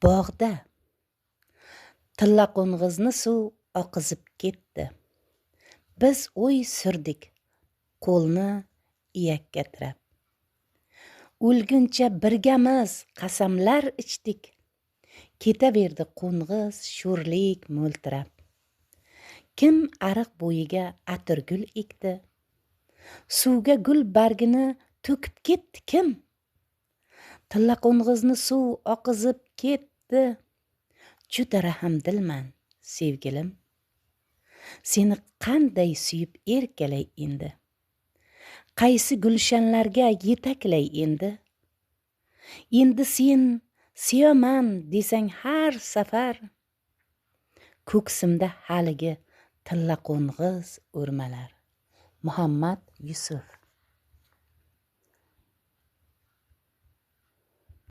Bog'da tilla qo'ng'izni suv oqizib ketdi. Biz o'y surdik, qo'lni iyakka tirab. O'lguncha birgamiz qasamlar ichdik. Ketaverdi qo'ng'iz sho'rlik mo'ltirab. Kim ariq bo'yiga atirgul ekdi? Suvga gul bargini to'kib ketdi kim? Tilla qo'ng'izni suv oqizib ketdi. Juda rahmdilman, sevgilim. Seni qanday suyib erkalay endi? Qaysi gulshanlarga yetaklay endi? Endi sen sevaman desang har safar, ko'ksimda haligi tilla qo'ng'iz o'rmalar. Muhammad Yusuf.